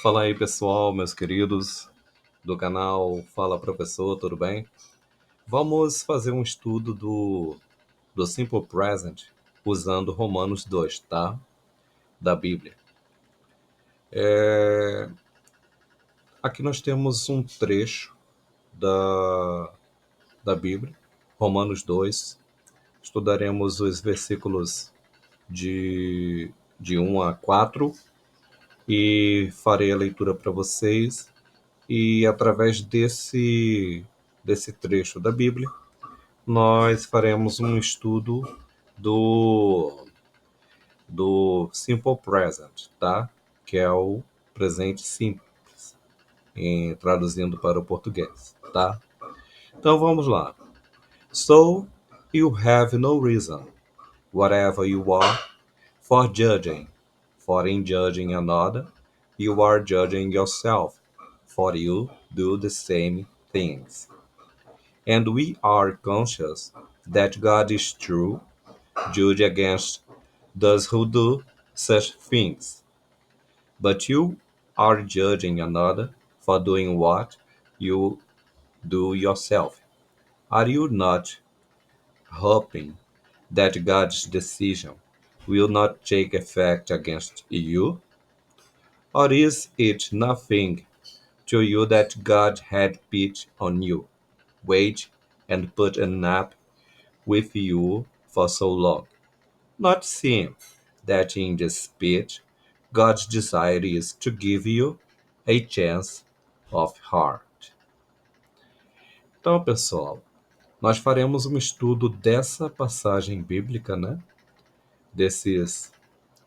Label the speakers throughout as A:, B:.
A: Fala aí, pessoal, meus queridos do canal Fala Professor, tudo bem? Vamos fazer um estudo do Simple Present usando Romanos 2, tá? Da Bíblia. Aqui nós temos um trecho da Bíblia, Romanos 2. Estudaremos os versículos de 1 a 4 e farei a leitura para vocês. E através desse trecho da Bíblia, nós faremos um estudo do, do Simple Present, tá? Que é o presente simples, traduzindo para o português, tá? Então vamos lá. So you have no reason, whatever you are, for judging, for in judging another, you are judging yourself, for you do the same things. And we are conscious that God is true, judge against those who do such things. But you are judging another for doing what you do yourself. Are you not hoping that God's decision will not take effect against you? Or is it nothing to you that God had pity on you, wait and put an up with you for so long? Not seeing that in this speech, God's desire is to give you a chance of heart. Então, pessoal, nós faremos um estudo dessa passagem bíblica, né? Desses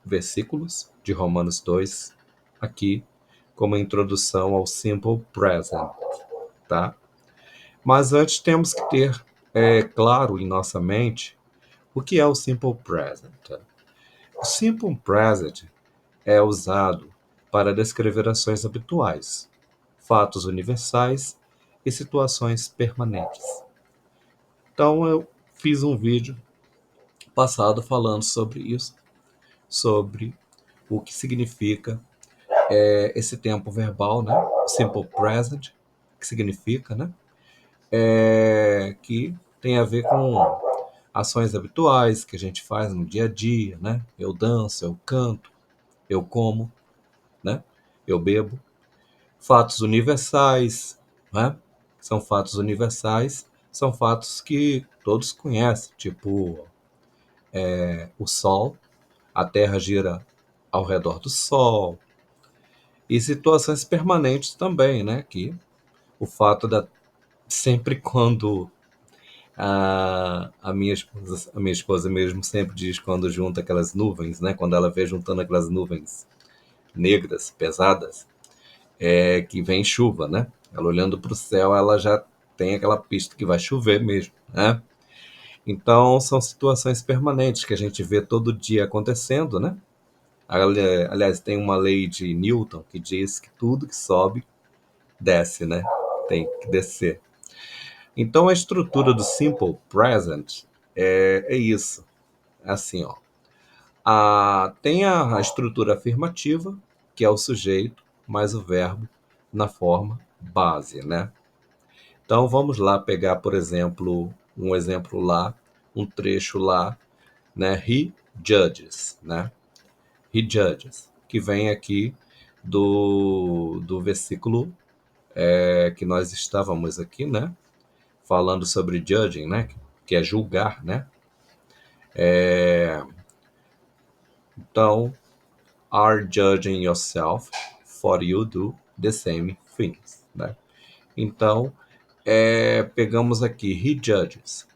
A: versículos de Romanos 2, aqui, como introdução ao Simple Present, tá? Mas antes temos que ter claro em nossa mente o que é o Simple Present. O Simple Present é usado para descrever ações habituais, fatos universais e situações permanentes. Então, eu fiz um vídeo passado falando sobre isso, sobre o que significa esse tempo verbal, né? Simple Present, que significa, né? Que tem a ver com ações habituais que a gente faz no dia a dia, né? Eu danço, eu canto, eu como, né? Eu bebo. Fatos universais, né? São fatos universais, são fatos que todos conhecem, tipo o Sol, a Terra gira ao redor do Sol, e situações permanentes também, né? Que o fato da sempre quando a minha esposa mesmo sempre diz quando junta aquelas nuvens, né? Quando ela vê juntando aquelas nuvens negras, pesadas, que vem chuva, né? Ela olhando para o céu, ela já tem aquela pista que vai chover mesmo, né? Então, são situações permanentes que a gente vê todo dia acontecendo, né? Aliás, tem uma lei de Newton que diz que tudo que sobe, desce, né? Tem que descer. Então, a estrutura do Simple Present é isso. Assim, ó. Tem a estrutura afirmativa, que é o sujeito, mais o verbo na forma base, né? Então, vamos lá pegar, por exemplo, um exemplo lá, um trecho lá, né? He judges, né? He judges, que vem aqui do versículo que nós estávamos aqui, né? Falando sobre judging, né? Que é julgar, né? Então, are judging yourself, for you do the same things, né? Então, pegamos aqui he judges,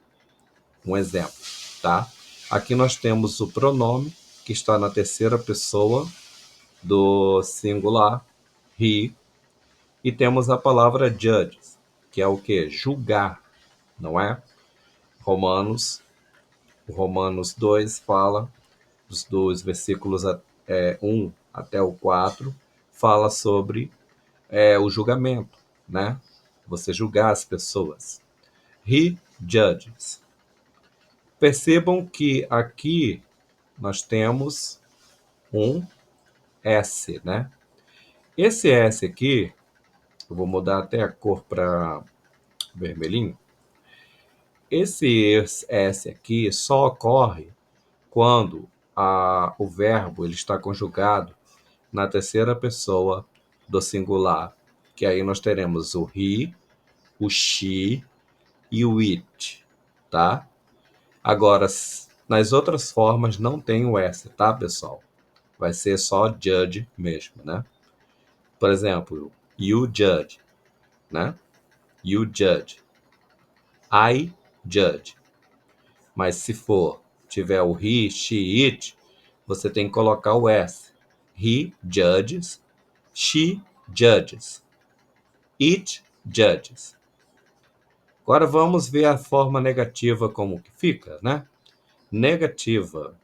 A: um exemplo, tá? Aqui nós temos o pronome, que está na terceira pessoa do singular, he, e temos a palavra judges, que é o quê? Julgar, não é? Romanos 2 fala, dos versículos 1 até o 4, fala sobre o julgamento, né? Você julgar as pessoas. He judges. Percebam que aqui nós temos um S, né? Esse S aqui, eu vou mudar até a cor para vermelhinho. Esse S aqui só ocorre quando o verbo ele está conjugado na terceira pessoa do singular, que aí nós teremos o he, o she e o it, tá? Agora, nas outras formas não tem o S, tá, pessoal? Vai ser só judge mesmo, né? Por exemplo, you judge, né? You judge. I judge. Mas se tiver o he, she, it, você tem que colocar o S. He judges, she judges, it judges. Agora vamos ver a forma negativa como que fica, né? Negativa,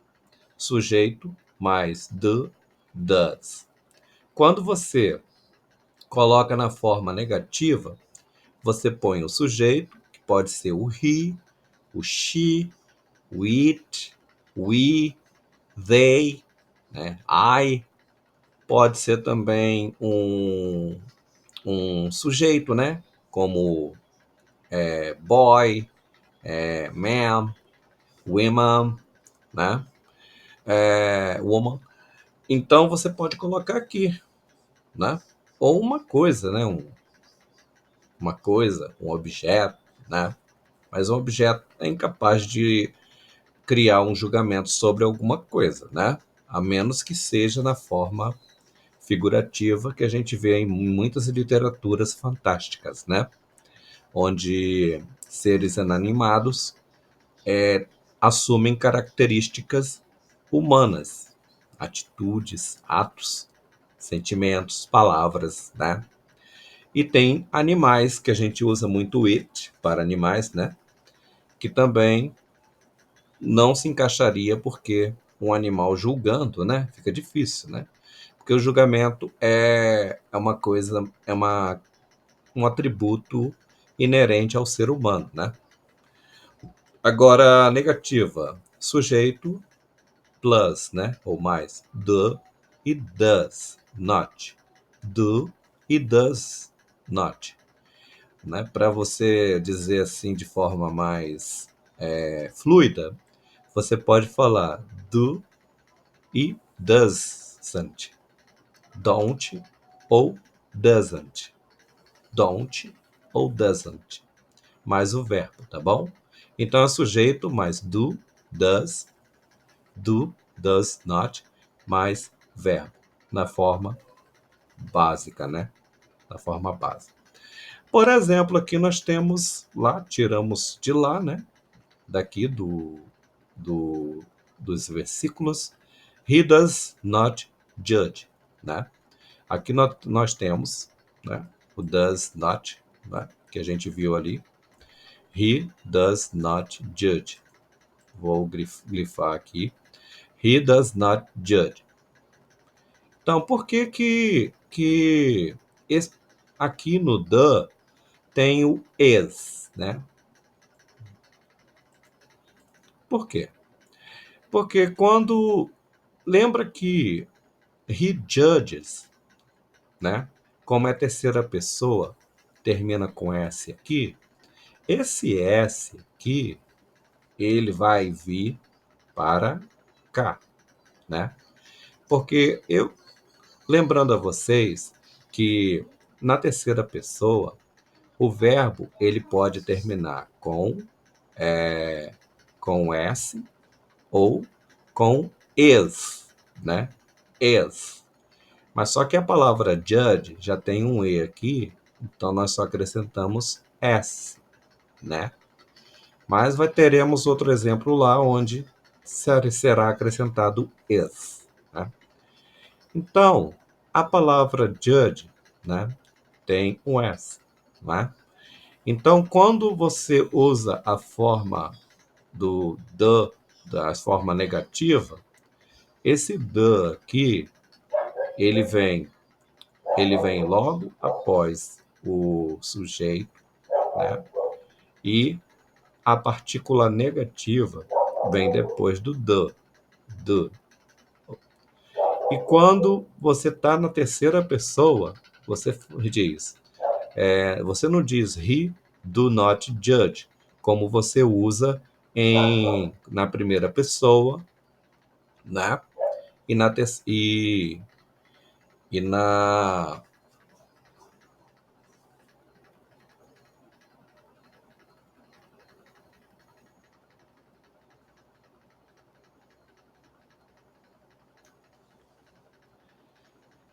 A: sujeito mais do, does. Quando você coloca na forma negativa, você põe o sujeito, que pode ser o he, o she, o it, we, they, né? I. Pode ser também um sujeito, né? Como boy, man, women, né? Woman. Então você pode colocar aqui, né? Ou uma coisa, né? Uma coisa, um objeto, né? Mas um objeto é incapaz de criar um julgamento sobre alguma coisa, né? A menos que seja na forma figurativa que a gente vê em muitas literaturas fantásticas, né? Onde seres inanimados assumem características humanas, atitudes, atos, sentimentos, palavras, né? E tem animais que a gente usa muito it para animais, né? Que também não se encaixaria porque um animal julgando, né? Fica difícil, né? Porque o julgamento é uma coisa, um atributo inerente ao ser humano, né? Agora, a negativa, sujeito plus, né? Ou mais, do e does not. Do e does not. Né? Para você dizer assim de forma mais fluida, você pode falar do e doesn't. Don't ou doesn't. Don't ou doesn't. Mais o verbo, tá bom? Então é sujeito mais do, does not, mais verbo. Na forma básica, né? Na forma básica. Por exemplo, aqui nós temos lá, tiramos de lá, né? Daqui dos versículos. He does not judge, né? Aqui nós temos, né? O does not, né? Que a gente viu ali. He does not judge. Vou grifar aqui. He does not judge. Então, por que aqui no the tem o is, né? Por quê? Porque quando... Lembra que he judges, né? Como é terceira pessoa, termina com S aqui. Esse S aqui, ele vai vir para cá, né? Porque lembrando a vocês que na terceira pessoa, o verbo ele pode terminar com S ou com is, né? Is. Mas só que a palavra judge já tem um E aqui, então nós só acrescentamos S, né? Mas teremos outro exemplo lá onde será acrescentado is, né? Então, a palavra judge, né, tem um S, né? Então, quando você usa a forma do the, da forma negativa, esse the aqui, ele vem logo após o sujeito, né? E a partícula negativa vem depois do the. E quando você está na terceira pessoa, você diz, você não diz he do not judge, como você usa na primeira pessoa, né? E na, e na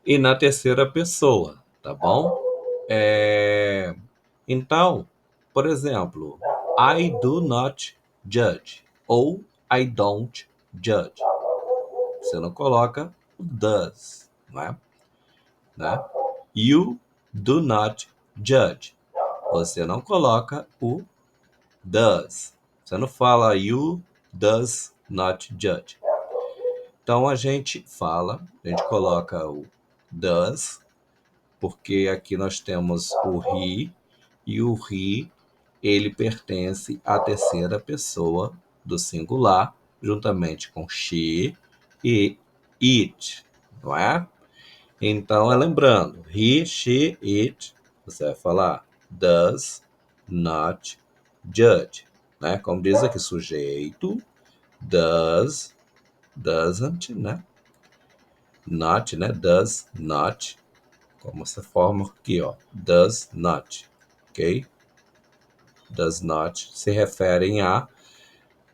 A: e na terceira pessoa, tá bom? Então, por exemplo, I do not judge ou I don't judge. Você não coloca o does, né? You do not judge. Você não coloca o does. Você não fala you does not judge. Então a gente coloca o does, porque aqui nós temos o he, e o he, ele pertence à terceira pessoa do singular, juntamente com she e it, não é? Então, lembrando, he, she, it, você vai falar does not judge, né? Como diz aqui, sujeito, does, doesn't, né? Not, né? Does not, como essa forma aqui, ó, does not, ok? Does not se referem à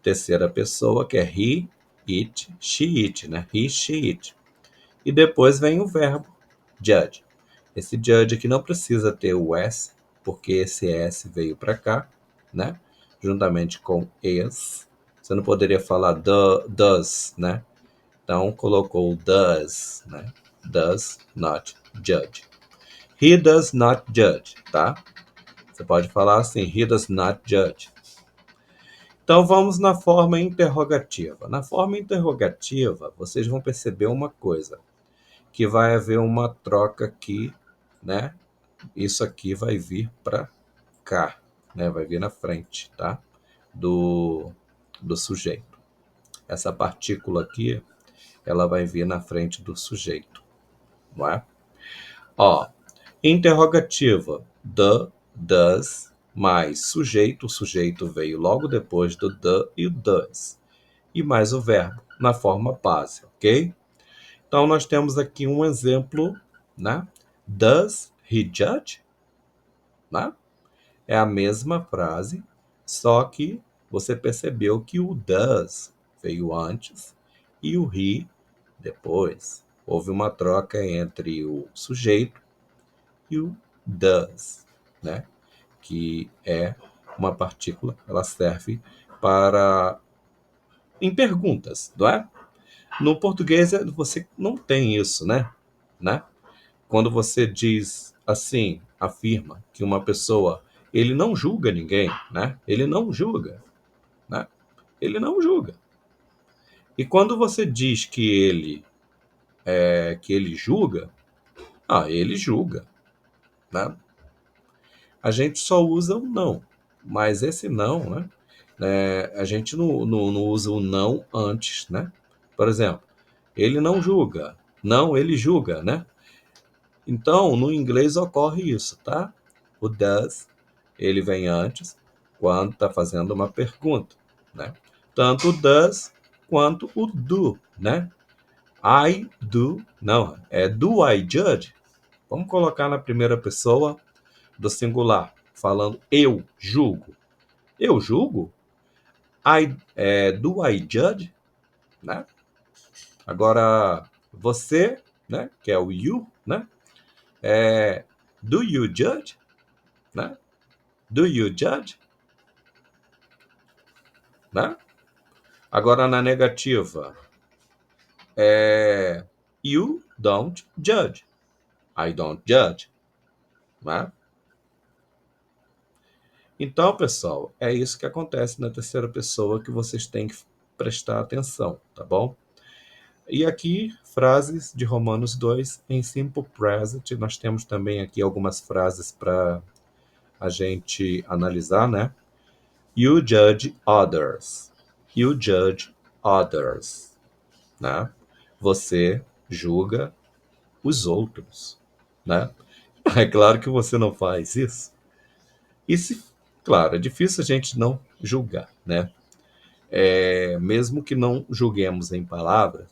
A: terceira pessoa, que é he, it, she, it, né? He, she, it. E depois vem o verbo judge. Esse judge aqui não precisa ter o S, porque esse S veio para cá, né? Juntamente com is. Você não poderia falar does, né? Então colocou does, né? Does not judge. He does not judge, tá? Você pode falar assim, he does not judge. Então vamos na forma interrogativa. Na forma interrogativa, vocês vão perceber uma coisa, que vai haver uma troca aqui, né? Isso aqui vai vir para cá, né? Vai vir na frente, tá? Do sujeito. Essa partícula aqui, ela vai vir na frente do sujeito, não é? Ó, interrogativa, the, does, mais sujeito, o sujeito veio logo depois do the e o does, e mais o verbo, na forma base, ok? Então, nós temos aqui um exemplo, né? Does he judge? Né? É a mesma frase, só que você percebeu que o does veio antes e o he depois. Houve uma troca entre o sujeito e o does, né? Que é uma partícula, ela serve para em perguntas, não é? No português você não tem isso, né? Quando você diz assim, afirma que uma pessoa, ele não julga ninguém, né? Ele não julga, né? Ele não julga. E quando você diz que ele julga, ele julga, né? A gente só usa o não, mas esse não, né? A gente não usa o não antes, né? Por exemplo, ele não julga. Não, ele julga, né? Então, no inglês ocorre isso, tá? O does, ele vem antes, quando está fazendo uma pergunta, né? Tanto o does quanto o do, né? I do, não, é do I judge? Vamos colocar na primeira pessoa do singular, falando eu julgo. Eu julgo? Do I judge? Né? Agora, você, né? Que é o you, né? Do you judge? Né? Do you judge? Né? Agora, na negativa, you don't judge. I don't judge. Né? Então, pessoal, é isso que acontece na terceira pessoa que vocês têm que prestar atenção, tá bom? E aqui, frases de Romanos 2 em simple present. Nós temos também aqui algumas frases para a gente analisar, né? You judge others. You judge others. Né? Você julga os outros, né? É claro que você não faz isso. E se, claro, é difícil a gente não julgar, né? Mesmo que não julguemos em palavras,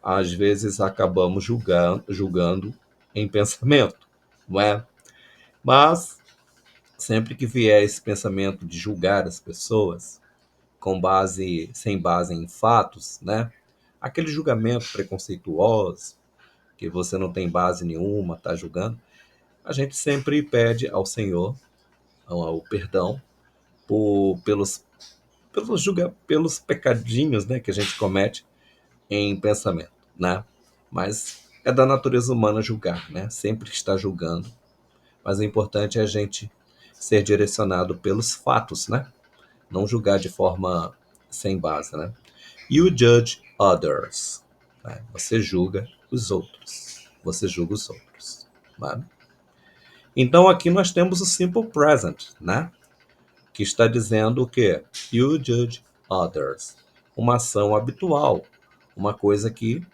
A: às vezes acabamos julgando em pensamento, não é? Mas sempre que vier esse pensamento de julgar as pessoas sem base em fatos, né? Aquele julgamento preconceituoso, que você não tem base nenhuma, está julgando, a gente sempre pede ao Senhor o perdão pelos, pelos pecadinhos, né, que a gente comete em pensamento, né? Mas é da natureza humana julgar, né? Sempre está julgando. Mas o importante é a gente ser direcionado pelos fatos, né? Não julgar de forma sem base, né? You judge others. Né? Você julga os outros. Você julga os outros. Né? Então aqui nós temos o simple present, né? Que está dizendo o quê? You judge others. Uma ação habitual. Uma coisa que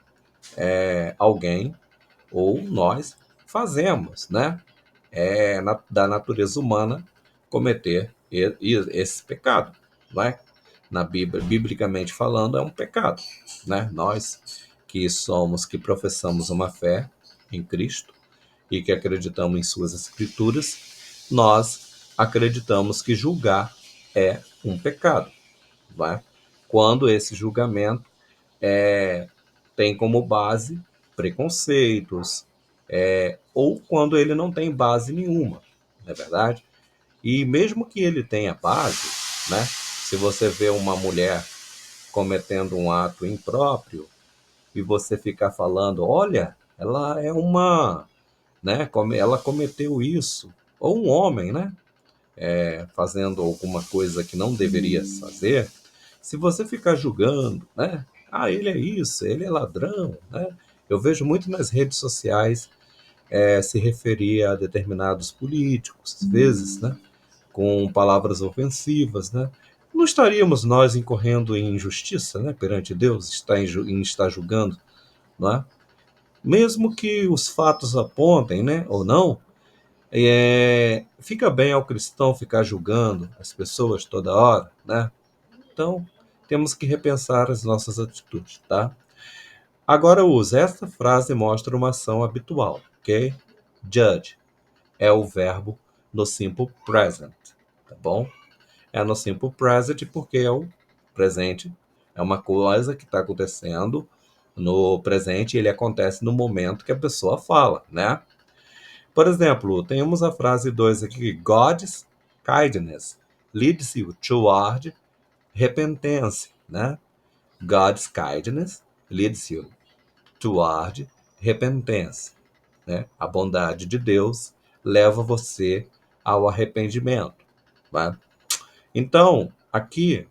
A: alguém ou nós fazemos, né? Da natureza humana cometer esse pecado, não é? Na Bíblia, biblicamente falando, é um pecado, né? Nós que professamos uma fé em Cristo e que acreditamos em suas escrituras, nós acreditamos que julgar é um pecado, não é? Quando esse julgamento tem como base preconceitos, ou quando ele não tem base nenhuma, não é verdade? E mesmo que ele tenha base, né? Se você vê uma mulher cometendo um ato impróprio e você ficar falando, olha, ela é uma, né? Ela cometeu isso, ou um homem, né? Fazendo alguma coisa que não deveria fazer, se você ficar julgando, né? Ah, ele é isso, ele é ladrão, né? Eu vejo muito nas redes sociais se referir a determinados políticos, às vezes, né? Com palavras ofensivas, né? Não estaríamos nós incorrendo em injustiça, né? Perante Deus, em estar julgando, não é? Mesmo que os fatos apontem, né? Ou não, fica bem ao cristão ficar julgando as pessoas toda hora, né? Então, temos que repensar as nossas atitudes, tá? Agora use. Esta frase mostra uma ação habitual, ok? Judge é o verbo no simple present, tá bom? É no simple present porque é o presente, é uma coisa que está acontecendo no presente e ele acontece no momento que a pessoa fala, né? Por exemplo, temos a frase 2 aqui, God's kindness leads you toward repentance, né? God's kindness leads you toward repentance, né? A bondade de Deus leva você ao arrependimento, tá? Então, aqui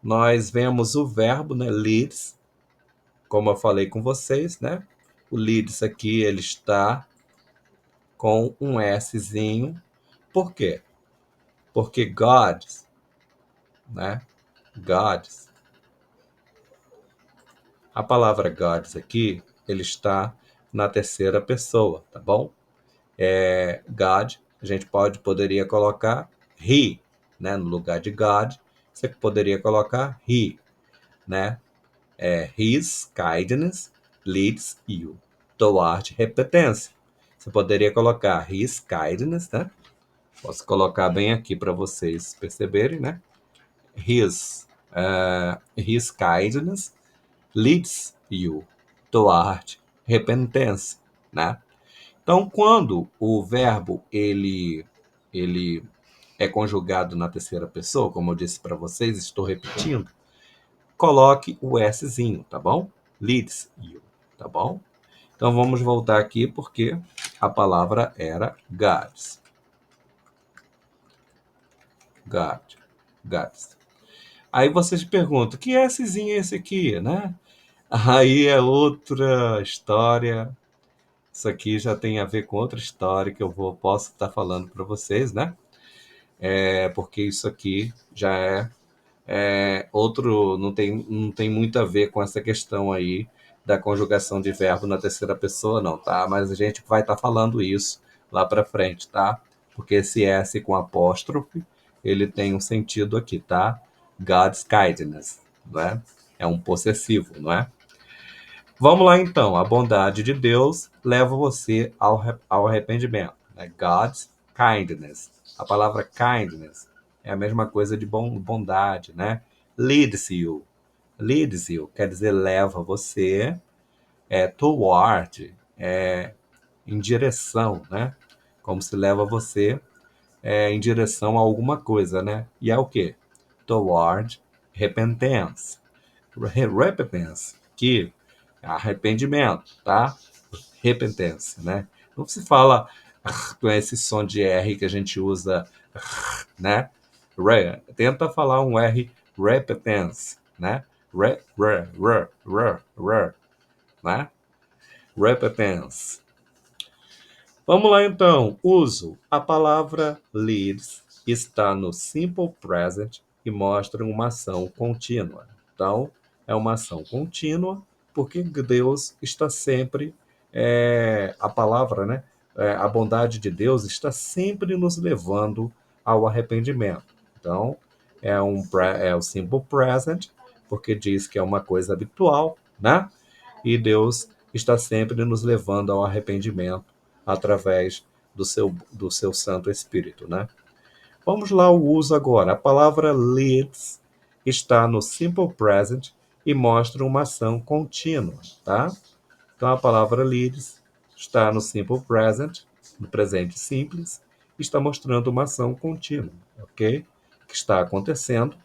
A: nós vemos o verbo, né, leads, como eu falei com vocês, né? O leads aqui ele está com um Szinho. Por quê? Porque God's, né? God's. A palavra God's aqui, ele está na terceira pessoa, tá bom? God, a gente poderia colocar he, né? No lugar de God, você poderia colocar he, né? His kindness leads you toward repentance. Você poderia colocar his kindness, né? Posso colocar bem aqui para vocês perceberem, né? His kindness leads you toward repentance, né? Então, quando o verbo ele é conjugado na terceira pessoa, como eu disse para vocês, estou repetindo, coloque o Szinho, tá bom? Leads you, tá bom? Então, vamos voltar aqui porque a palavra era God's. God. God's. Aí vocês perguntam, que Szinho é esse aqui, né? Aí é outra história. Isso aqui já tem a ver com outra história que posso estar falando para vocês, né? Porque isso aqui já outro, não tem muito a ver com essa questão aí da conjugação de verbo na terceira pessoa, não, tá? Mas a gente vai estar falando isso lá para frente, tá? Porque esse S com apóstrofe, ele tem um sentido aqui, tá? God's kindness, não é? É um possessivo, não é? Vamos lá então. A bondade de Deus leva você ao arrependimento, né? God's kindness. A palavra kindness é a mesma coisa de bondade, né? Leads you. Leads you quer dizer leva você, toward, em direção, né? Como se leva você em direção a alguma coisa, né? E é o quê? Toward repentance. Repentance, que é arrependimento, tá? Repentance, né? Não se fala com esse som de R que a gente usa, né? Tenta falar um R, repentance, né? Né? Repentance. Vamos lá então. Uso. A palavra leads está no simple present e mostra uma ação contínua. Então, é uma ação contínua porque Deus está sempre, a palavra, né? A bondade de Deus está sempre nos levando ao arrependimento. Então, é o simple present porque diz que é uma coisa habitual, né? E Deus está sempre nos levando ao arrependimento através do seu Santo Espírito, né? Vamos lá ao uso agora. A palavra leads está no simple present e mostra uma ação contínua, tá? Então a palavra leads está no simple present, no presente simples, e está mostrando uma ação contínua, ok? Que está acontecendo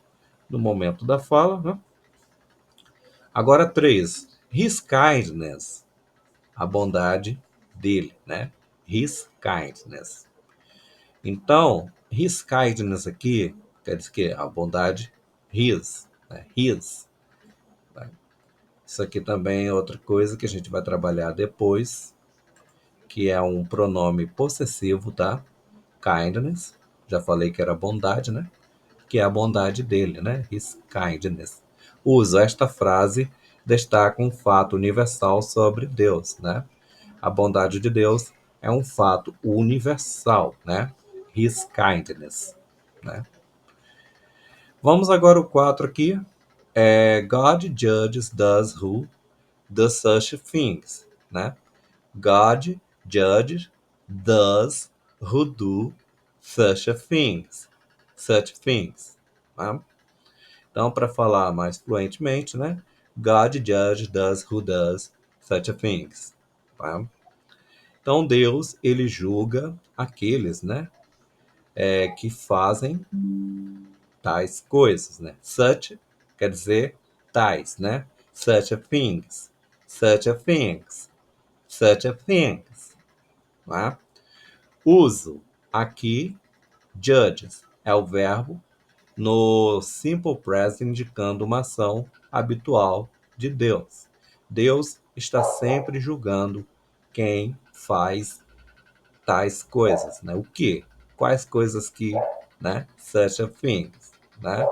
A: no momento da fala, né? Agora 3. His kindness, a bondade dele, né? His kindness. Então, his kindness aqui quer dizer que a bondade, his, né? His. Né? Isso aqui também é outra coisa que a gente vai trabalhar depois, que é um pronome possessivo, tá? Kindness. Já falei que era bondade, né? Que é a bondade dele, né? His kindness. Usa esta frase, destaca um fato universal sobre Deus, né? A bondade de Deus é um fato universal, né? His kindness, né? Vamos agora o 4 aqui. God judges those who do such things, né? God judges those who do such things, tá? Então, para falar mais fluentemente, né? God judges those who does such things, tá? Então, Deus, ele julga aqueles, né, que fazem tais coisas, né? Such quer dizer tais, né? Such a things, such a things, such a things, né? Uso aqui, judges, é o verbo no simple present indicando uma ação habitual de Deus. Deus está sempre julgando quem faz tais coisas, né? O que? Quais coisas que, né? Such a things, né?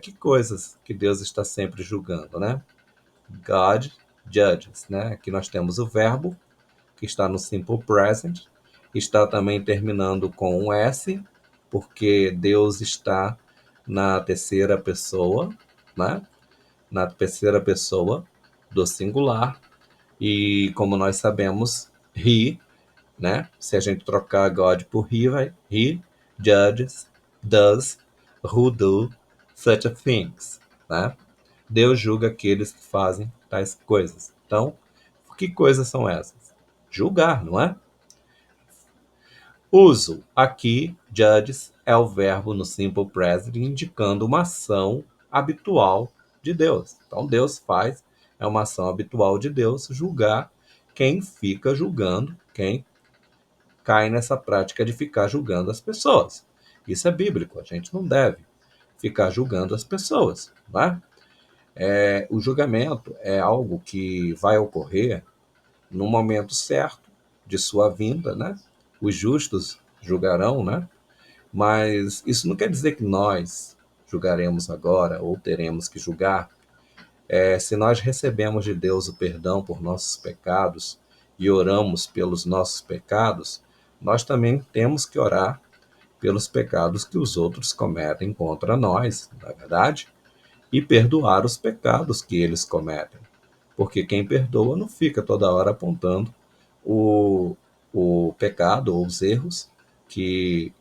A: Que coisas que Deus está sempre julgando, né? God judges, né? Aqui nós temos o verbo que está no simple present, está também terminando com um S, porque Deus está na terceira pessoa, né? Na terceira pessoa do singular, e como nós sabemos, he, né? Se a gente trocar God por he, vai he judges, does, who do such things, né? Deus julga aqueles que fazem tais coisas. Então, que coisas são essas? Julgar, não é? Uso. Aqui, judges é o verbo no simple present indicando uma ação habitual de Deus. Então, Deus faz, é uma ação habitual de Deus, julgar quem fica julgando, quem cai nessa prática de ficar julgando as pessoas. Isso é bíblico, a gente não deve ficar julgando as pessoas, né? O julgamento é algo que vai ocorrer no momento certo de sua vinda, né? Os justos julgarão, né? Mas isso não quer dizer que nós julgaremos agora ou teremos que julgar Se nós recebemos de Deus o perdão por nossos pecados e oramos pelos nossos pecados, nós também temos que orar pelos pecados que os outros cometem contra nós, não é verdade? E perdoar os pecados que eles cometem. Porque quem perdoa não fica toda hora apontando o, o pecado ou os erros que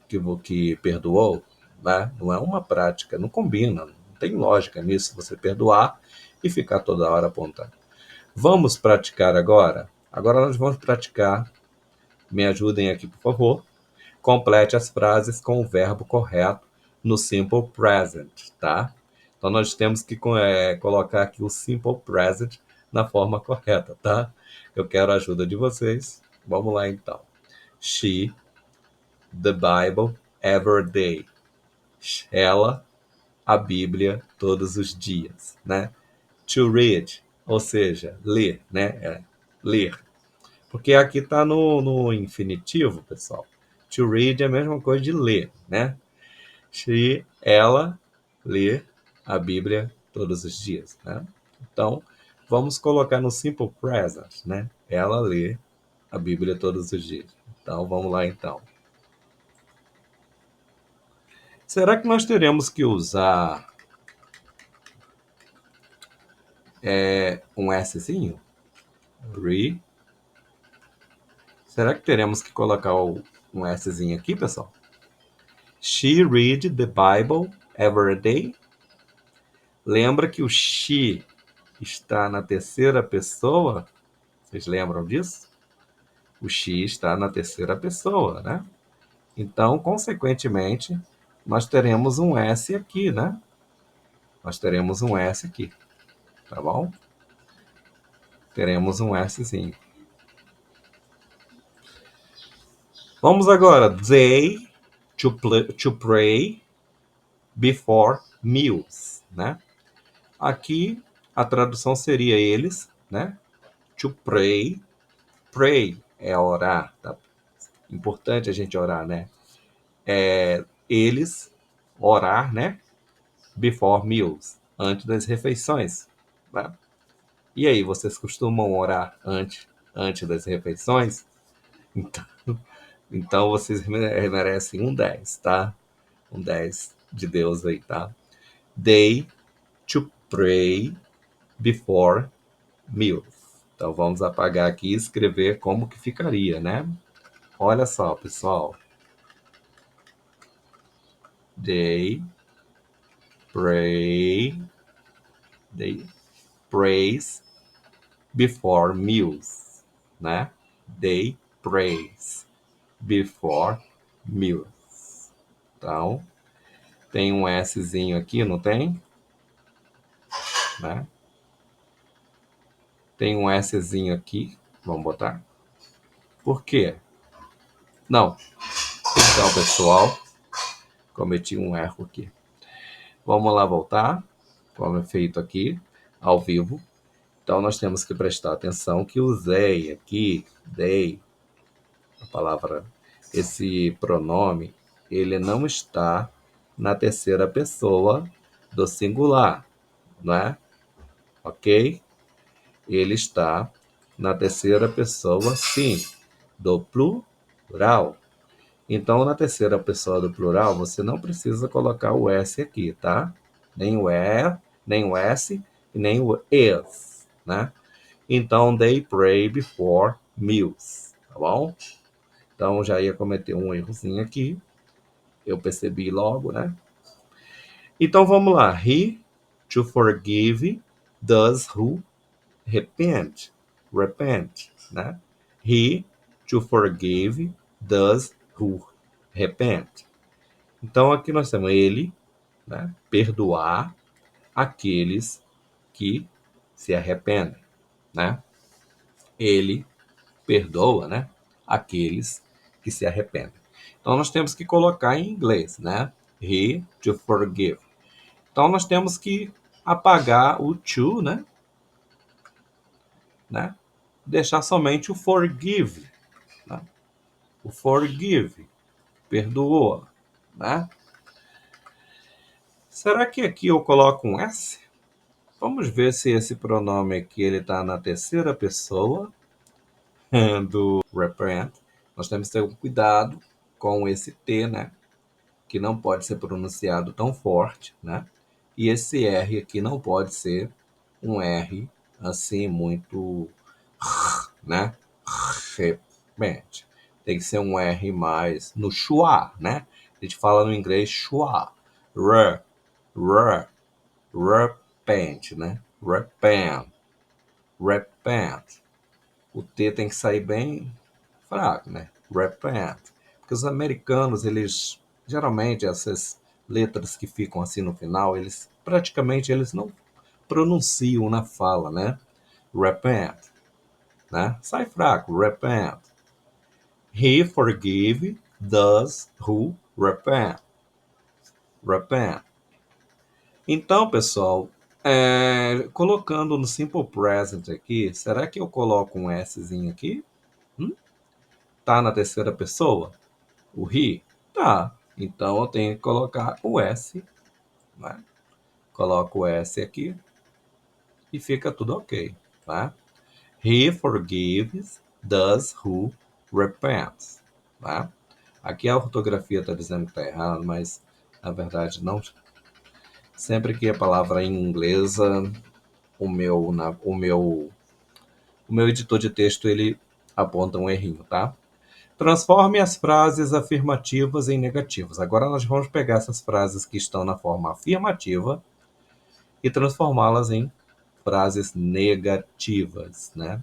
A: perdoou. Né? Não é uma prática, não combina, não tem lógica nisso, você perdoar e ficar toda hora apontando. Vamos praticar agora? Agora nós vamos praticar. Me ajudem aqui, por favor. Complete as frases com o verbo correto no simple present, tá? Então nós temos que colocar aqui o simple present na forma correta, tá? Eu quero a ajuda de vocês. Vamos lá então. She, the Bible, every day. Ela, a Bíblia, todos os dias, né? To read, ou seja, ler, né? Ler. Porque aqui está no infinitivo, pessoal. To read é a mesma coisa de ler, né? Ela lê a Bíblia todos os dias, né? Então, vamos colocar no simple present, né? Ela lê a Bíblia todos os dias. Então, vamos lá então. Será que nós teremos que usar um Szinho? Re. Será que teremos que colocar um Szinho aqui, pessoal? She read the Bible every day. Lembra que o she está na terceira pessoa? Vocês lembram disso? O she está na terceira pessoa, né? Então, consequentemente, nós teremos um S aqui, né? Nós teremos um S aqui, tá bom? Teremos um Szinho. Vamos agora. They to pray before meals, né? Aqui a tradução seria eles, né? To pray. Pray é orar, tá? Importante a gente orar, né? Eles orar, né? Before meals, antes das refeições. Né? E aí, vocês costumam orar antes das refeições? Então, então vocês merecem um 10, tá? Um 10 de Deus aí, tá? They to pray before meals. Então vamos apagar aqui e escrever como que ficaria, né? Olha só, pessoal. They pray. They praise before meals, né? They praise before meals. Então, tem um Szinho aqui, não tem? Né? Tem um Szinho aqui, vamos botar. Por quê? Não. Então, pessoal, cometi um erro aqui. Vamos lá voltar, como é feito aqui, ao vivo. Então, nós temos que prestar atenção que o they aqui, they, a palavra, esse pronome, ele não está na terceira pessoa do singular, não é? Ok? Ele está na terceira pessoa, sim, do plural. Então, na terceira pessoa do plural, você não precisa colocar o S aqui, tá? Nem o E, nem o S e nem o is, né? Então, they pray before meals, tá bom? Então, já ia cometer um errozinho aqui. Eu percebi logo, né? Então, vamos lá. He to forgive does who repent. Repent, né? He to forgive does who repent. Então, aqui nós temos ele, né? Perdoar aqueles que se arrependem, né? Ele perdoa, né? Aqueles que se arrependem. Então, nós temos que colocar em inglês, né? He to forgive. Então, nós temos que apagar o to, né? Deixar somente o forgive. Né? O forgive. Perdoa. Né? Será que aqui eu coloco um S? Vamos ver se esse pronome aqui ele está na terceira pessoa do repent. Nós temos que ter um cuidado com esse T, né? Que não pode ser pronunciado tão forte, né? E esse R aqui não pode ser um R assim muito, né? Repent. Tem que ser um R mais no schwa, né? A gente fala no inglês schwa. Repent, né? Repent. O T tem que sair bem fraco, né? Repent. Porque os americanos, eles geralmente essas letras que ficam assim no final, eles praticamente eles não pronunciam na fala, né? Repent, né? Sai fraco, repent. He forgive those who repent. Repent. Então, pessoal, colocando no simple present aqui, será que eu coloco um Szinho aqui? Tá na terceira pessoa? O he? Tá. Então eu tenho que colocar o S, né? Coloco o S aqui e fica tudo ok, tá? He forgives those who repent, tá? Aqui a ortografia está dizendo que está errado, mas na verdade não. Sempre que a palavra em inglesa, o meu editor de texto ele aponta um errinho, tá? Transforme as frases afirmativas em negativas. Agora nós vamos pegar essas frases que estão na forma afirmativa e transformá-las em frases negativas, né?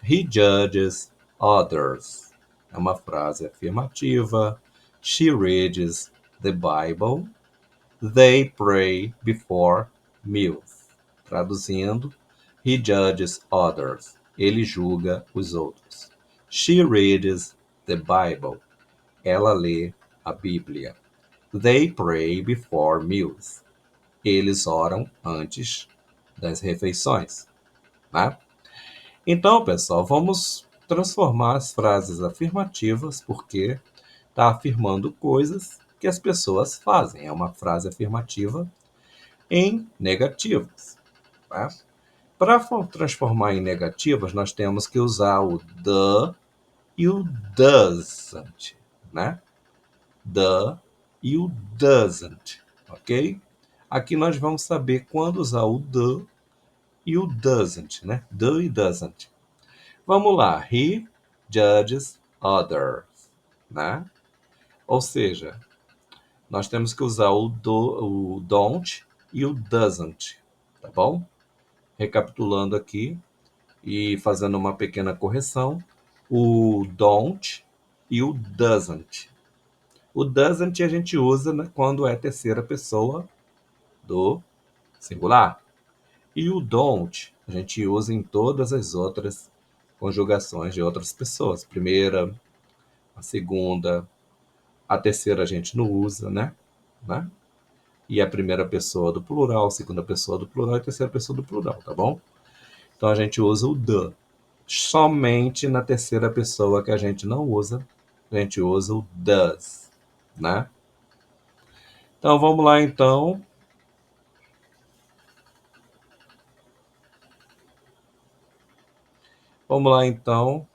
A: He judges others. É uma frase afirmativa. She reads the Bible. They pray before meals. Traduzindo, he judges others. Ele julga os outros. She reads the Bible. Ela lê a Bíblia. They pray before meals. Eles oram antes das refeições, né? Então, pessoal, vamos transformar as frases afirmativas, porque está afirmando coisas que as pessoas fazem. É uma frase afirmativa em negativas, tá? Para transformar em negativas, nós temos que usar o the e o doesn't, né? The e o doesn't, ok? Aqui nós vamos saber quando usar o the e o doesn't, né? The e doesn't. Vamos lá. He judges others, né? Ou seja, nós temos que usar o don't e o doesn't, tá bom? Recapitulando aqui e fazendo uma pequena correção, o don't e o doesn't. O doesn't a gente usa quando é terceira pessoa do singular. E o don't a gente usa em todas as outras conjugações de outras pessoas. Primeira, a segunda, a terceira a gente não usa, né? E a primeira pessoa do plural, a segunda pessoa do plural e a terceira pessoa do plural, tá bom? Então a gente usa o the. Somente na terceira pessoa que a gente não usa, a gente usa o does, né? Então vamos lá então. Vamos lá então.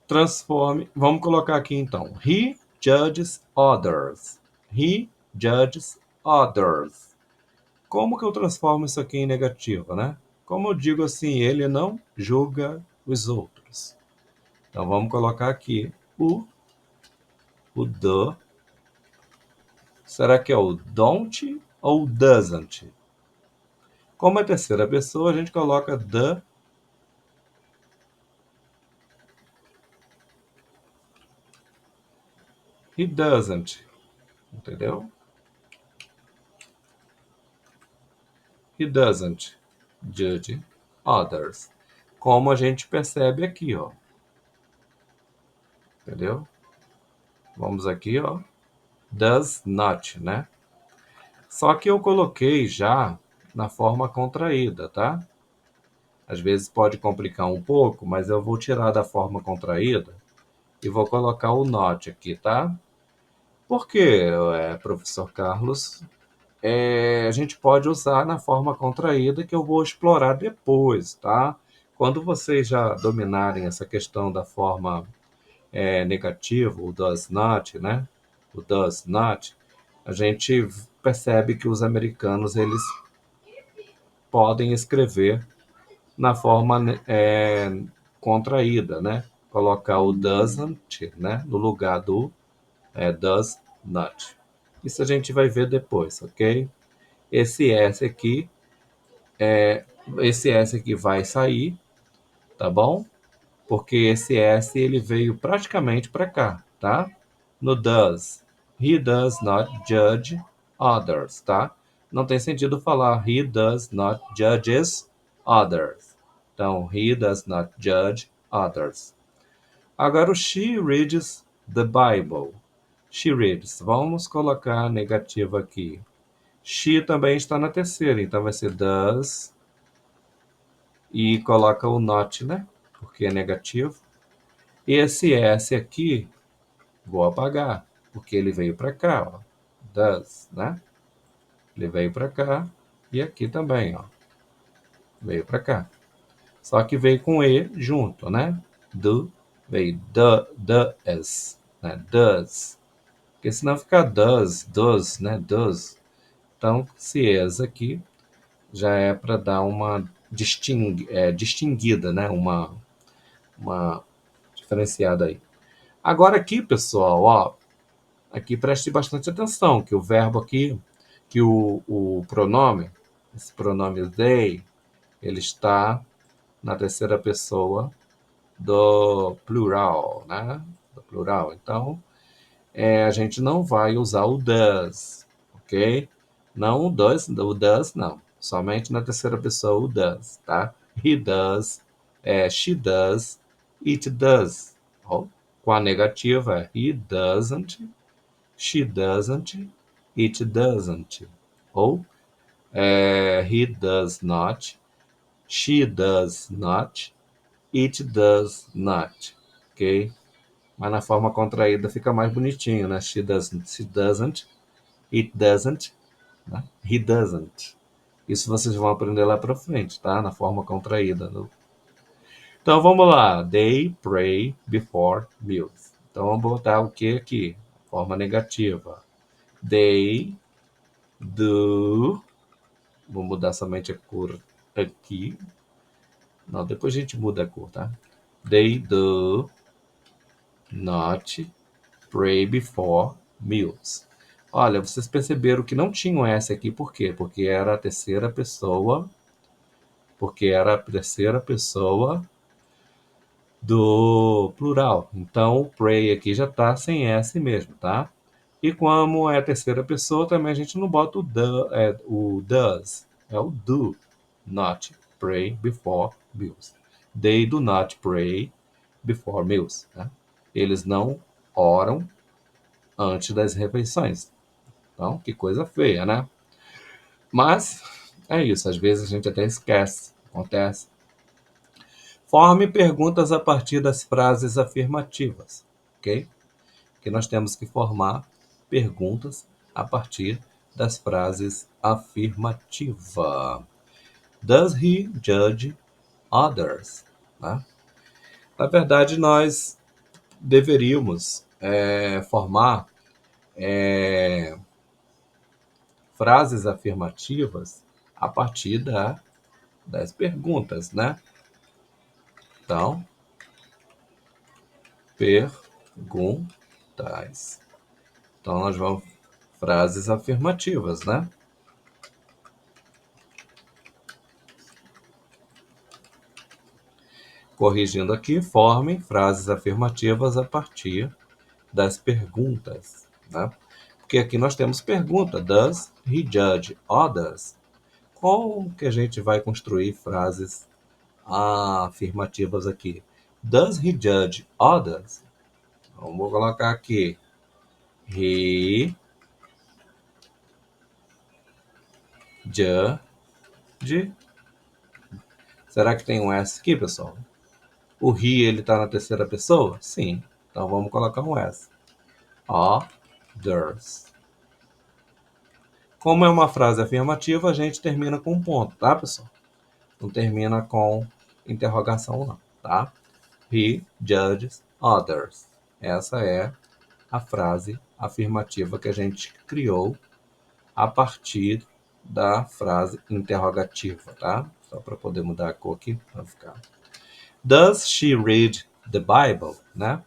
A: Transforme. Vamos colocar aqui então. He judges others. He judges others. Como que eu transformo isso aqui em negativa, né? Como eu digo assim, ele não julga os outros. Então vamos colocar aqui o the. Será que é o don't ou doesn't? Como é terceira pessoa, a gente coloca the. He doesn't. Entendeu? He doesn't judge others. Como a gente percebe aqui, ó. Entendeu? Vamos aqui, ó. Does not, né? Só que eu coloquei já na forma contraída, tá? Às vezes pode complicar um pouco, mas eu vou tirar da forma contraída e vou colocar o not aqui, tá? Por quê, professor Carlos? a gente pode usar na forma contraída, que eu vou explorar depois, tá? Quando vocês já dominarem essa questão da forma negativa, o does not, né? O does not, a gente percebe que os americanos, eles podem escrever na forma contraída, né? Colocar o doesn't, né? No lugar do does not. Isso a gente vai ver depois, ok? Esse S aqui, esse S aqui vai sair, tá bom? Porque esse S ele veio praticamente para cá, tá? No does. He does not judge others, tá? Não tem sentido falar he does not judges others. Então, he does not judge others. Agora o she reads the Bible. She reads. Vamos colocar a negativa aqui. She também está na terceira, então vai ser does e coloca o not, né? Porque é negativo. E esse S aqui, vou apagar, porque ele veio para cá, ó. Does, né? Ele veio para cá e aqui também, ó. Veio para cá. Só que veio com E junto, né? Do, veio does, né? Does. Porque senão fica does, né? Does. Então, se is aqui, já é para dar uma distinguida, né? Uma diferenciada aí. Agora aqui, pessoal, ó, aqui preste bastante atenção, que o verbo aqui, que o pronome, esse pronome they, ele está na terceira pessoa do plural, né? Do plural. Então, a gente não vai usar o does, ok? Não o does não. Somente na terceira pessoa o does, tá? He does, she does, it does. Ó, com a negativa, he doesn't, she doesn't, it doesn't. Ou he does not, she does not, it does not. Ok? Mas na forma contraída fica mais bonitinho, né? She doesn't, it doesn't, né? He doesn't. Isso vocês vão aprender lá para frente, tá? Na forma contraída. Então vamos lá. They pray before meals. Então vamos botar o que aqui? Forma negativa. They do. Vou mudar somente a cor aqui. Não, depois a gente muda a cor, tá? They do not pray before meals. Olha, vocês perceberam que não tinha um S aqui, por quê? Porque era a terceira pessoa, do plural. Então, o pray aqui já está sem S mesmo, tá? E como é a terceira pessoa, também a gente não bota o does, é o do not pray before meals. They do not pray before meals. Né? Eles não oram antes das refeições. Então, que coisa feia, né? Mas é isso, às vezes a gente até esquece, acontece. Forme perguntas a partir das frases afirmativas, ok? Que nós temos que formar perguntas a partir das frases afirmativas. Does he judge others? Né? Na verdade, nós deveríamos formar frases afirmativas a partir das perguntas, né? Então, perguntas. Então, nós vamos frases afirmativas, né? Corrigindo aqui, formem frases afirmativas a partir das perguntas, né? Porque aqui nós temos pergunta, does he judge others? Como que a gente vai construir frases afirmativas aqui? Does he judge others? Vamos colocar aqui. He judge. Será que tem um S aqui, pessoal? O he, ele está na terceira pessoa? Sim. Então vamos colocar um S. Others. Como é uma frase afirmativa, a gente termina com um ponto, tá, pessoal? Não termina com interrogação, não, tá? He judges others. Essa é a frase afirmativa que a gente criou a partir da frase interrogativa, tá? Só para poder mudar a cor aqui, para ficar. Does she read the Bible? Né?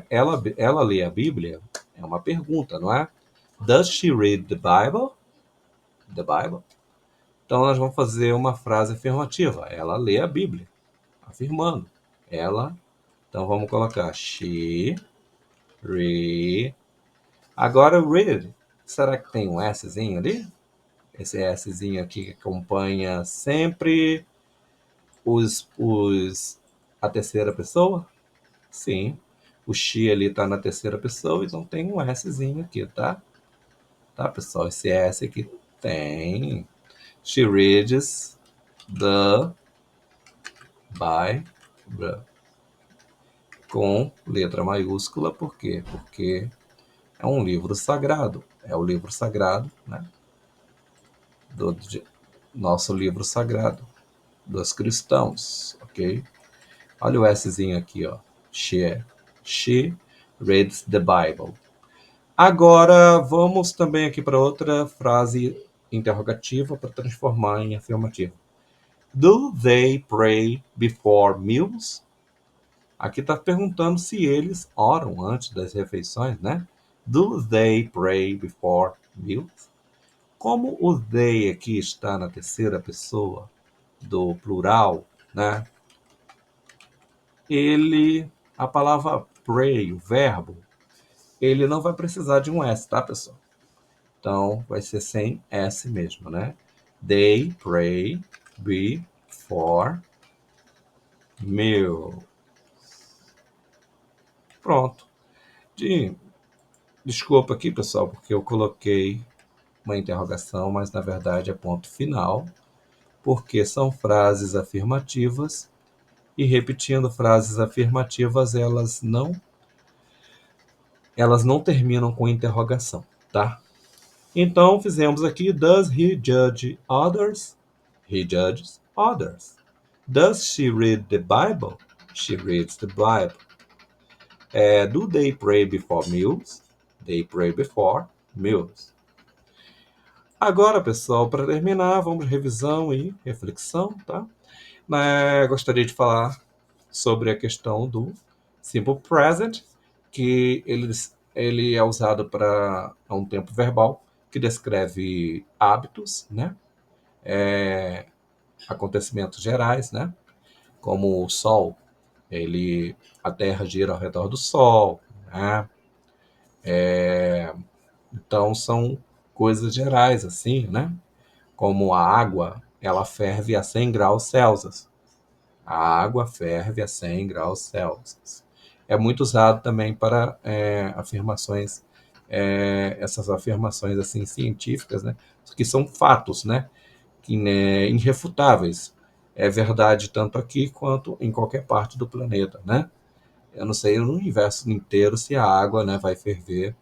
A: Ela lê a Bíblia? É uma pergunta, não é? Does she read the Bible? The Bible? Então, nós vamos fazer uma frase afirmativa. Ela lê a Bíblia. Afirmando. Ela. Então, vamos colocar she read. Agora, read. Será que tem um Szinho ali? Esse Szinho aqui que acompanha sempre a terceira pessoa? Sim. O she ali está na terceira pessoa, então tem um Szinho aqui, tá? Tá, pessoal? Esse S aqui tem. She reads the Bible. Com letra maiúscula, por quê? Porque é um livro sagrado. É o livro sagrado, né? Nosso livro sagrado dos cristãos, ok? Olha o Szinho aqui, ó. She reads the Bible. Agora, vamos também aqui para outra frase interrogativa para transformar em afirmativa. Do they pray before meals? Aqui está perguntando se eles oram antes das refeições, né? Do they pray before meals? Como o they aqui está na terceira pessoa do plural, né? A palavra pray, o verbo, ele não vai precisar de um S, tá, pessoal? Então, vai ser sem S mesmo, né? They pray before meal. Pronto. Desculpa aqui, pessoal, porque eu coloquei uma interrogação, mas na verdade é ponto final, porque são frases afirmativas e repetindo frases afirmativas, elas não terminam com interrogação, tá? Então, fizemos aqui, does he judge others? He judges others. Does she read the Bible? She reads the Bible. Do they pray before meals? They pray before meals. Agora, pessoal, para terminar, vamos revisão e reflexão, tá? Gostaria de falar sobre a questão do simple present, que ele é usado para um tempo verbal que descreve hábitos, né? Acontecimentos gerais, né? Como o Sol, a Terra gira ao redor do Sol, né? Então são coisas gerais assim, né? Como a água, ela ferve a 100 graus Celsius. A água ferve a 100 graus Celsius. É muito usado também para afirmações, essas afirmações assim científicas, né? Que são fatos, né? Que, né, irrefutáveis. É verdade tanto aqui quanto em qualquer parte do planeta, né? Eu não sei no universo inteiro se a água, né, vai ferver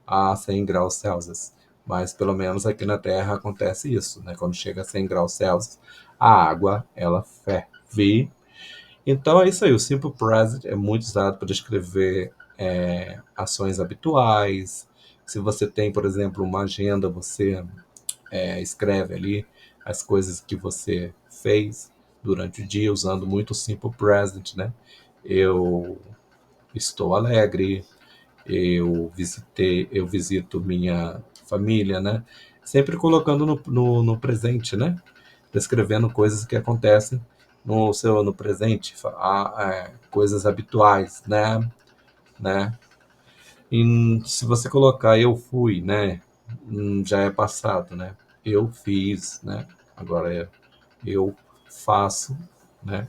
A: a 100 graus Celsius. Mas pelo menos aqui na Terra acontece isso, né? Quando chega a 100 graus Celsius, a água ela ferve. Então é isso aí. O simple present é muito usado para descrever ações habituais. Se você tem, por exemplo, uma agenda, você escreve ali as coisas que você fez durante o dia, usando muito o simple present, né? Eu estou alegre, eu visito minha família, né? Sempre colocando no presente, né? Descrevendo coisas que acontecem no presente, coisas habituais, né? E se você colocar eu fui, né? Já é passado, né? Eu fiz, né? Agora eu faço, né?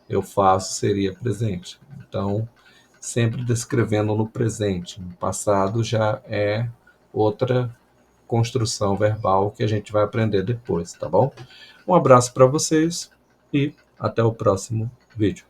A: Eu faço seria presente. Então, sempre descrevendo no presente. No passado já é outra construção verbal que a gente vai aprender depois, tá bom? Um abraço para vocês e até o próximo vídeo.